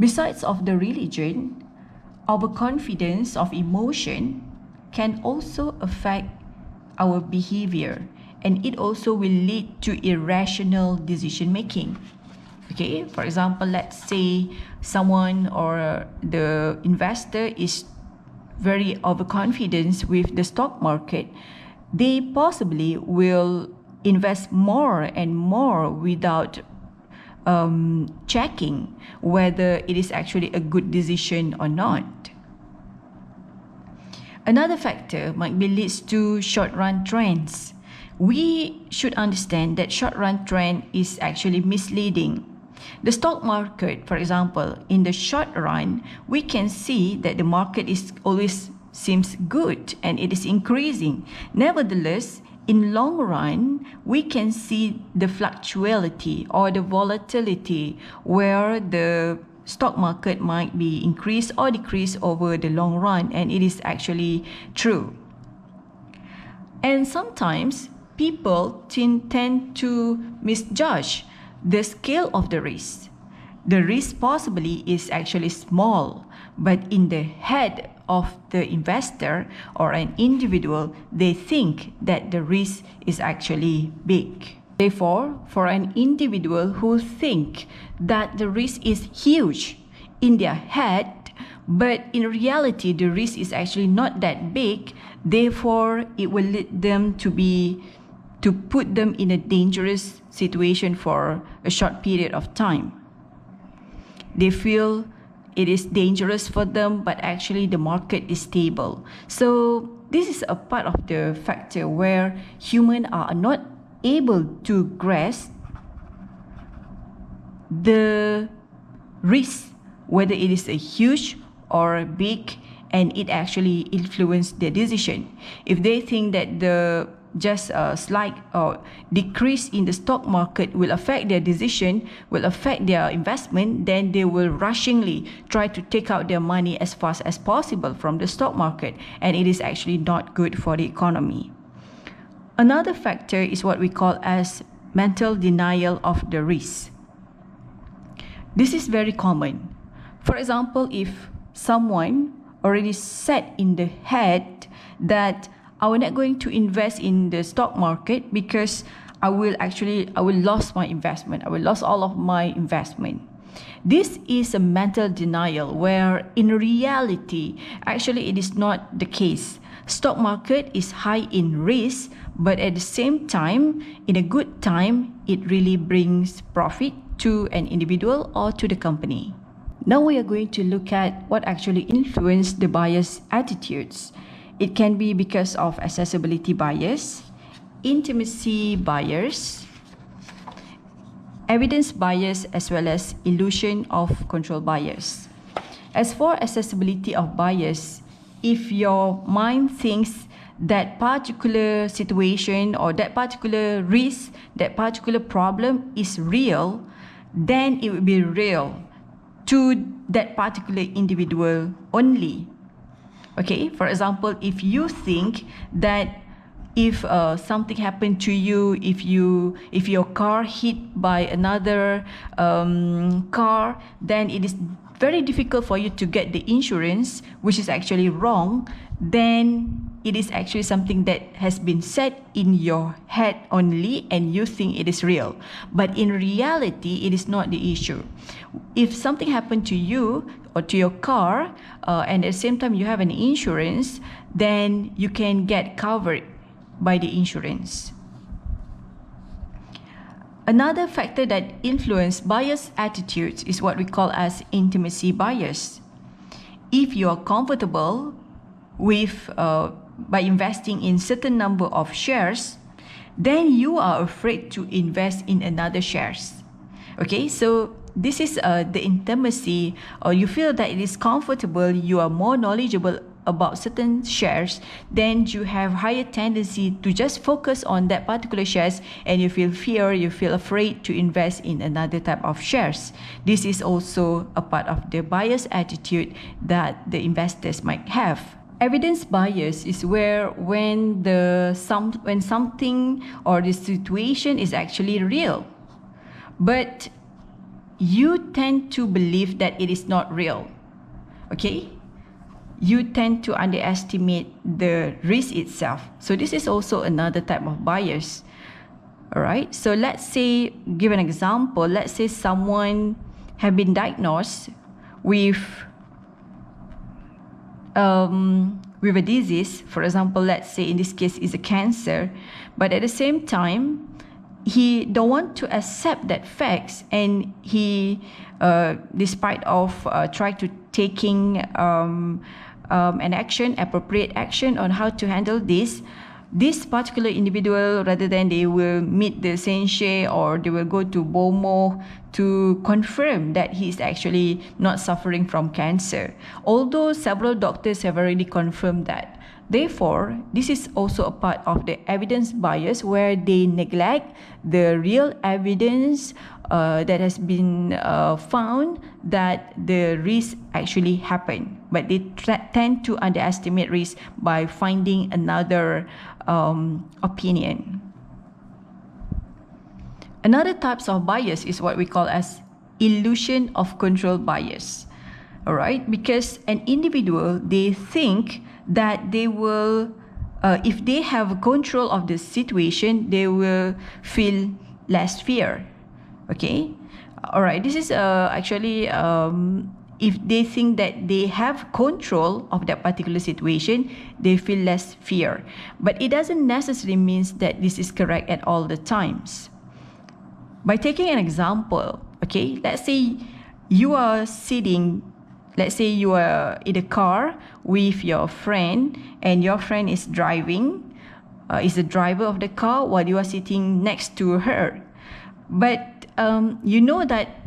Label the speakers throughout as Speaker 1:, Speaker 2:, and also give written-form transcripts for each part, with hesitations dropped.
Speaker 1: Besides of the religion, our confidence of emotion can also affect our behavior, and it also will lead to irrational decision making. Okay, for example, let's say someone or the investor is very overconfident with the stock market. They possibly will invest more and more without checking whether it is actually a good decision or not. Another factor might be leads to short-run trends. We should understand that short-run trend is actually misleading. The stock market, for example, in the short run, we can see that the market is always seems good and it is increasing. Nevertheless, in long run, we can see the fluctuality or the volatility where the stock market might be increase or decrease over the long run, and it is actually true. And sometimes people tend to misjudge the scale of the risk. The risk possibly is actually small, but in the head of the investor or an individual, they think that the risk is actually big. Therefore, for an individual who think that the risk is huge in their head, but in reality the risk is actually not that big, therefore it will lead them to put them in a dangerous situation for a short period of time. They feel it is dangerous for them, but actually the market is stable. So this is a part of the factor where humans are not able to grasp the risk, whether it is a huge or big, and it actually influences their decision. If they think that the just a slight decrease in the stock market will affect their decision, will affect their investment, then they will rushingly try to take out their money as fast as possible from the stock market, and it is actually not good for the economy. Another factor is what we call as mental denial of the risk. This is very common. For example, if someone already set in the head that I will not going to invest in the stock market because I will lose my investment. I will lose all of my investment. This is a mental denial where in reality, actually it is not the case. Stock market is high in risk, but at the same time, in a good time, it really brings profit to an individual or to the company. Now we are going to look at what actually influenced the buyer's attitudes. It can be because of accessibility bias, intimacy bias, evidence bias, as well as illusion of control bias. As for accessibility of bias, if your mind thinks that particular situation or that particular risk, that particular problem is real, then it will be real to that particular individual only. Okay, for example, if you think that if something happened to you, if your car hit by another car, then it is very difficult for you to get the insurance, which is actually wrong. Then it is actually something that has been set in your head only, and you think it is real. But in reality, it is not the issue. If something happened to you or to your car, and at the same time you have an insurance, then you can get covered by the insurance. Another factor that influences buyers' attitudes is what we call as intimacy bias. If you are comfortable with by investing in certain number of shares, then you are afraid to invest in another shares. Okay, so this is the intimacy, or you feel that it is comfortable, you are more knowledgeable about certain shares, then you have higher tendency to just focus on that particular shares, and you feel fear, you feel afraid to invest in another type of shares. This is also a part of the bias attitude that the investors might have. Evidence bias is where when something or the situation is actually real, but you tend to believe that it is not real. Okay? You tend to underestimate the risk itself. So this is also another type of bias. All right? So let's say, give an example, let's say someone have been diagnosed with a disease. For example, let's say in this case is a cancer, but at the same time, he don't want to accept that facts, and he, despite of try to taking an action, appropriate action on how to handle this particular individual, rather than they will meet the sensei or they will go to BOMO to confirm that he is actually not suffering from cancer, although several doctors have already confirmed that. Therefore, this is also a part of the evidence bias, where they neglect the real evidence that has been found that the risk actually happened, but they tend to underestimate risk by finding another opinion. Another types of bias is what we call as illusion of control bias. All right, because an individual, they think that they will, if they have control of the situation, they will feel less fear. Okay, all right, this is actually if they think that they have control of that particular situation, they feel less fear. But it doesn't necessarily mean that this is correct at all the times. By taking an example, okay, let's say you are sitting, let's say you are in a car with your friend, and your friend is driving, is the driver of the car, while you are sitting next to her. But you know that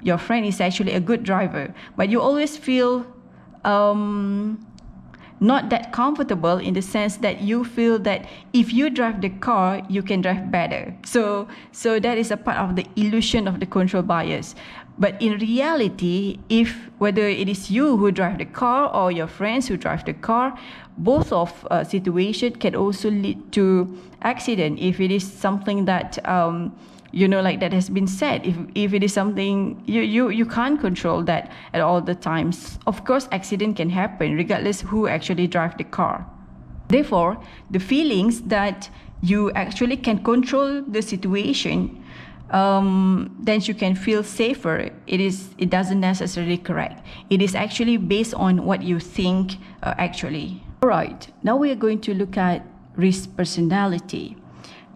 Speaker 1: your friend is actually a good driver, but you always feel not that comfortable, in the sense that you feel that if you drive the car, you can drive better. So that is a part of the illusion of the control bias. But in reality, if whether it is you who drive the car or your friends who drive the car, both of situation can also lead to accident if it is something that like that has been said. If it is something you can't control that at all the times, of course accident can happen regardless who actually drive the car. Therefore, the feelings that you actually can control the situation, then you can feel safer, it doesn't necessarily correct. It is actually based on what you think actually. All right, now we are going to look at risk personality.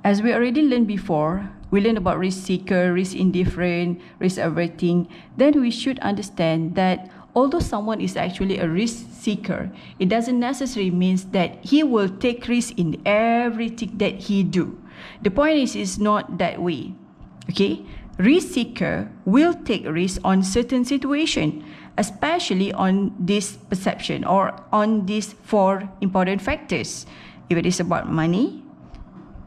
Speaker 1: As we already learned before, we learned about risk seeker, risk indifferent, risk averting. Then we should understand that although someone is actually a risk seeker, it doesn't necessarily mean that he will take risk in everything that he do. The point is not that way. Okay, risk seeker will take risk on certain situation, especially on this perception or on these 4 important factors. If it is about money,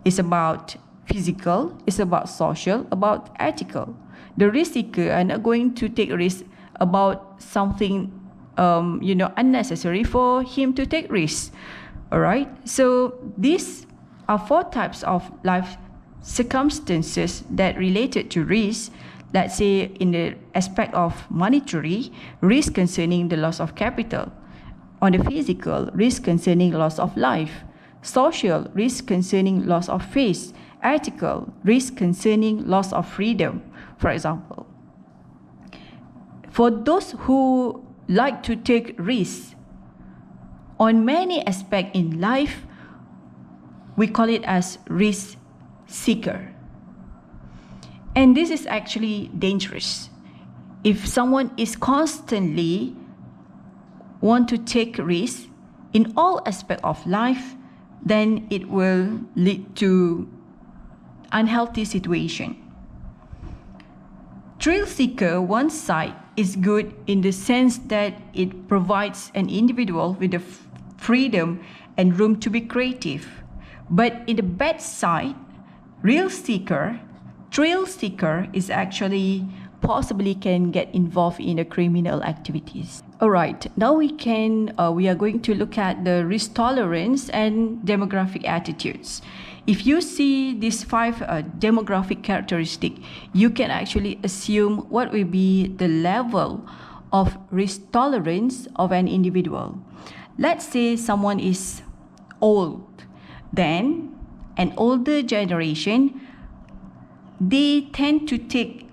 Speaker 1: it's about physical, it's about social, about ethical. The risk seeker are not going to take risk about something unnecessary for him to take risk. All right, so these are 4 types of life circumstances that related to risk. Let's say in the aspect of monetary, risk concerning the loss of capital. On the physical, risk concerning loss of life. Social, risk concerning loss of face. Ethical, risk concerning loss of freedom, for example. For those who like to take risks on many aspects in life, we call it as risk seeker. And this is actually dangerous. If someone is constantly want to take risks in all aspects of life, then it will lead to unhealthy situation. Thrill seeker, one side, is good in the sense that it provides an individual with the freedom and room to be creative. But in the bad side, thrill seeker is actually possibly can get involved in the criminal activities. All right, now we are going to look at the risk tolerance and demographic attitudes. If you see these 5 demographic characteristics, you can actually assume what will be the level of risk tolerance of an individual. Let's say someone is old, then an older generation, they tend to take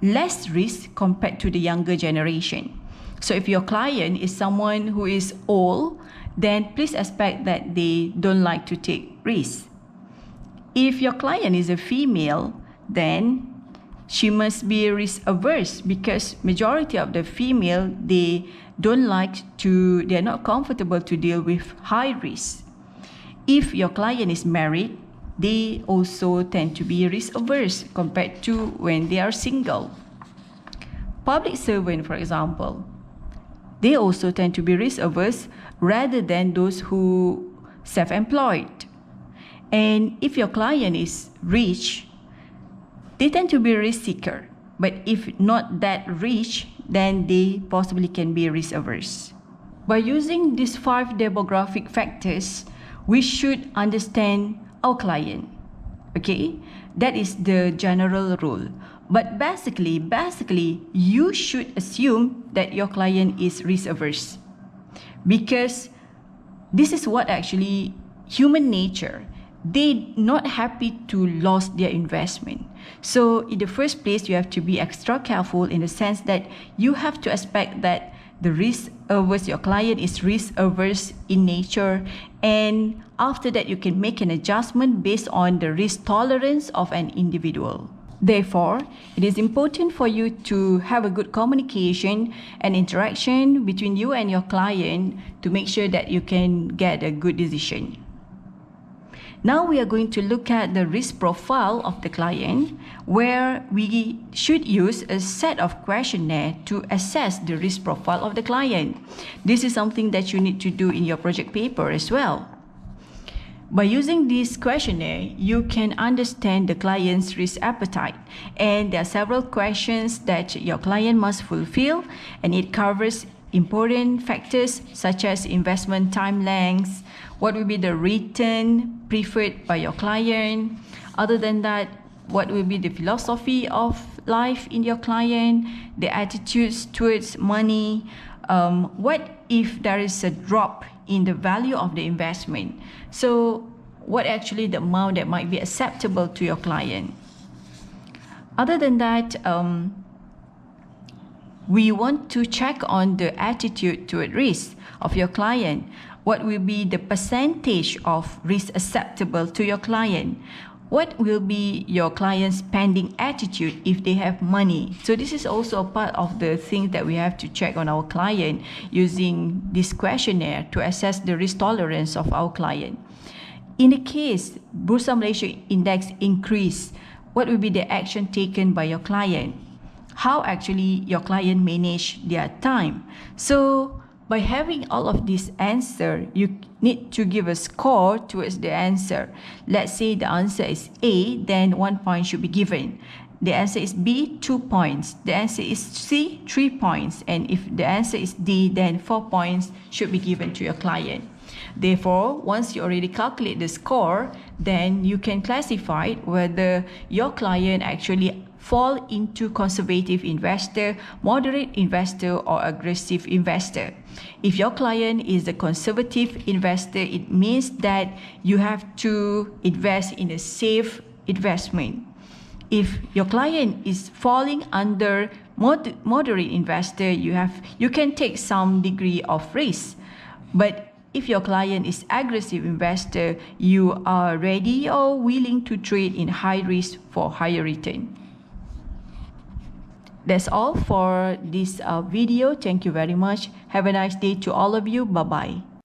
Speaker 1: less risk compared to the younger generation. So if your client is someone who is old, then please expect that they don't like to take risks. If your client is a female, then she must be risk averse, because majority of the female, they're not comfortable to deal with high risk. If your client is married, they also tend to be risk averse compared to when they are single. Public servant, for example, they also tend to be risk averse rather than those who self-employed. And if your client is rich, they tend to be risk seeker. But if not that rich, then they possibly can be risk averse. By using these 5 demographic factors, we should understand our client. Okay, that is the general rule. But basically, you should assume that your client is risk averse, because this is what actually human nature. They not happy to lose their investment. So in the first place, you have to be extra careful in the sense that you have to expect that the risk averse, your client is risk averse in nature, and after that you can make an adjustment based on the risk tolerance of an individual. Therefore, it is important for you to have a good communication and interaction between you and your client to make sure that you can get a good decision. Now we are going to look at the risk profile of the client, where we should use a set of questionnaire to assess the risk profile of the client. This is something that you need to do in your project paper as well. By using this questionnaire, you can understand the client's risk appetite, and there are several questions that your client must fulfill, and it covers important factors such as investment time lengths, what will be the return preferred by your client. Other than that, what will be the philosophy of life in your client, the attitudes towards money, what if there is a drop in the value of the investment. So what actually the amount that might be acceptable to your client. Other than that, we want to check on the attitude toward risk of your client. What will be the percentage of risk acceptable to your client? What will be your client's spending attitude if they have money? So this is also a part of the things that we have to check on our client using this questionnaire to assess the risk tolerance of our client. In the case Bursa Malaysia Index increase, what will be the action taken by your client? How actually your client manage their time? So by having all of this answer, you need to give a score towards the answer. Let's say the answer is A, then 1 point should be given. The answer is B, 2 points. The answer is C, 3 points. And if the answer is D, then 4 points should be given to your client. Therefore, once you already calculate the score, then you can classify whether your client actually fall into conservative investor, moderate investor, or aggressive investor. If your client is a conservative investor, it means that you have to invest in a safe investment. If your client is falling under moderate investor, you can take some degree of risk. But if your client is aggressive investor, you are ready or willing to trade in high risk for higher return. That's all for this video. Thank you very much. Have a nice day to all of you. Bye-bye.